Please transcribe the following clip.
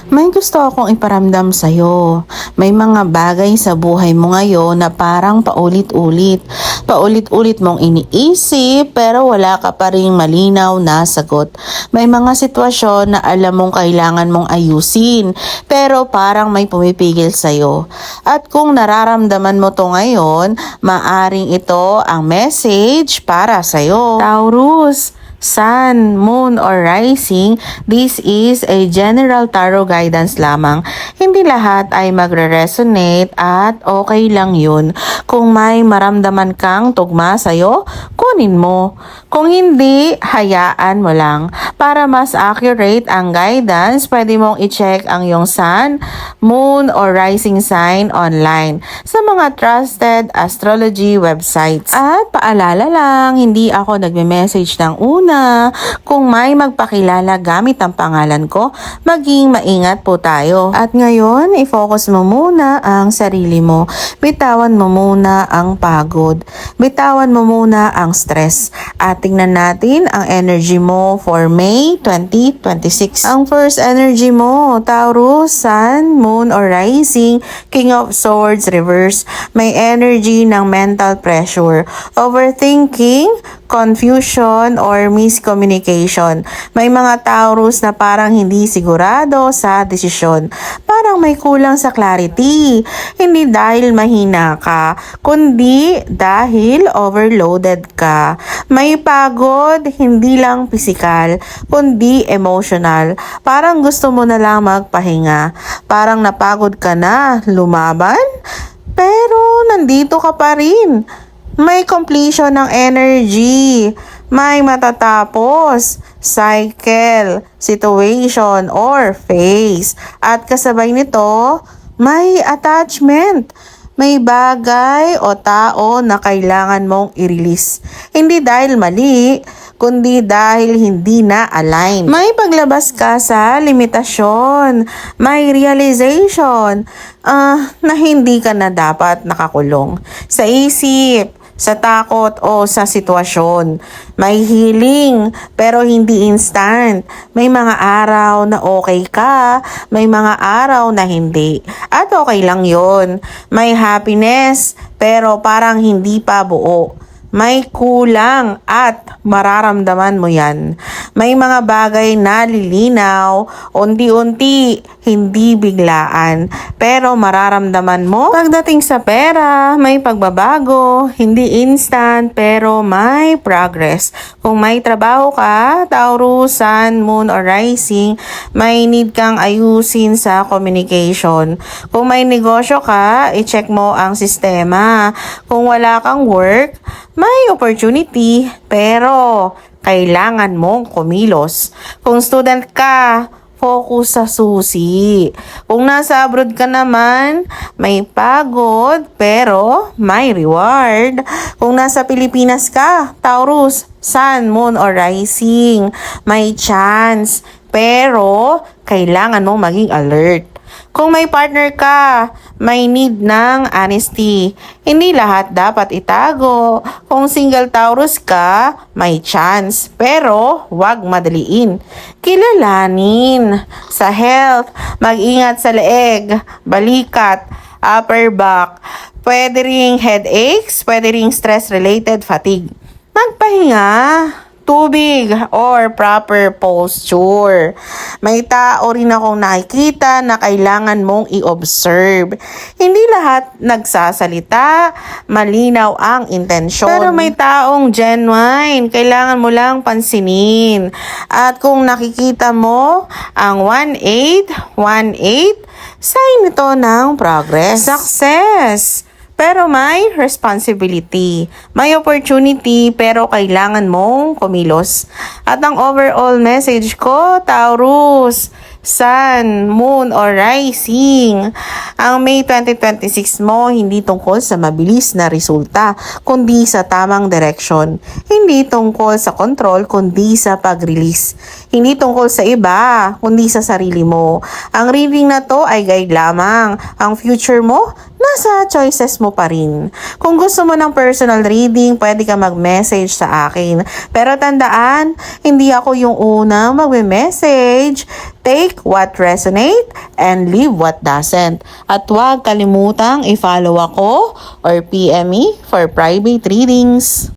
May gusto akong iparamdam sa'yo. May mga bagay sa buhay mo ngayon na parang paulit-ulit. Paulit-ulit mong iniisip pero wala ka pa ring malinaw na sagot. May mga sitwasyon na alam mong kailangan mong ayusin pero parang may pumipigil sa'yo. At kung nararamdaman mo to ngayon, maaring ito ang message para sa'yo. Taurus, Sun, Moon, or Rising, this is a general tarot guidance lamang. Hindi lahat ay magre-resonate at okay lang yun. Kung may maramdaman kang tugma sa'yo, kunin mo. Kung hindi, hayaan mo lang. Para mas accurate ang guidance, pwede mong i-check ang iyong Sun, Moon, or Rising sign online sa mga trusted astrology websites. At paalala lang, hindi ako nagme-message ng una. Kung may magpakilala gamit ang pangalan ko, maging maingat po tayo. At ngayon, i-focus mo muna ang sarili mo. Bitawan mo muna ang pagod. Bitawan mo muna ang stress. At tingnan natin ang energy mo for May 2026. Ang first energy mo, Taurus, Sun, Moon, or Rising, King of Swords, Reverse. May energy ng mental pressure, overthinking, confusion, or miscommunication. May mga Taurus na parang hindi sigurado sa desisyon. Parang may kulang sa clarity. Hindi dahil mahina ka, kundi dahil overloaded ka. May pagod, hindi lang physical, kundi emotional. Parang gusto mo na lang magpahinga. Parang napagod ka na lumaban, pero nandito ka pa rin. May completion ng energy. May matatapos, cycle, situation, or phase. At kasabay nito, may attachment. May bagay o tao na kailangan mong i-release. Hindi dahil mali, kundi dahil hindi na align. May paglabas ka sa limitasyon. May realization na hindi ka na dapat nakakulong. Sa isip, sa takot o sa sitwasyon. May healing pero hindi instant. May mga araw na okay ka, may mga araw na hindi. At okay lang yon. May happiness pero parang hindi pa buo. May kulang at mararamdaman mo yan. May mga bagay na lilinaw, unti-unti, hindi biglaan. Pero mararamdaman mo, pagdating sa pera, may pagbabago, hindi instant, pero may progress. Kung may trabaho ka, Taurus, Sun, Moon, or Rising, may need kang ayusin sa communication. Kung may negosyo ka, i-check mo ang sistema. Kung wala kang work, may opportunity, pero kailangan mong kumilos. Kung student ka, focus sa susi. Kung nasa abroad ka naman, may pagod, pero may reward. Kung nasa Pilipinas ka, Taurus, Sun, Moon, or Rising, may chance, pero kailangan mong maging alert. Kung may partner ka, may need ng honesty. Hindi lahat dapat itago. Kung single Taurus ka, may chance. Pero wag madaliin. Kilalanin. Sa health, mag-ingat sa leeg, balikat, upper back. Pwede ring headaches, pwede ring stress-related fatigue. Magpahinga. Tubig or proper posture. May tao rin akong nakikita na kailangan mong i-observe. Hindi lahat nagsasalita, malinaw ang intensyon. Pero may taong genuine, kailangan mo lang pansinin. At kung nakikita mo ang 1818, sign ito ng progress. Success! Pero may responsibility. May opportunity pero kailangan mong kumilos. At ang overall message ko, Taurus, Sun, Moon, or Rising, Ang May 2026 mo hindi tungkol sa mabilis na resulta, kundi sa tamang direksyon. Hindi tungkol sa control, kundi sa pag-release. Hindi tungkol sa iba, kundi sa sarili mo. Ang reading na to ay guide lamang. Ang future mo, nasa choices mo pa rin. Kung gusto mo ng personal reading, pwede ka mag-message sa akin. Pero tandaan, hindi ako yung unang magme-message. Take what resonate and leave what doesn't. At huwag kalimutang i-follow ako or PM me for private readings.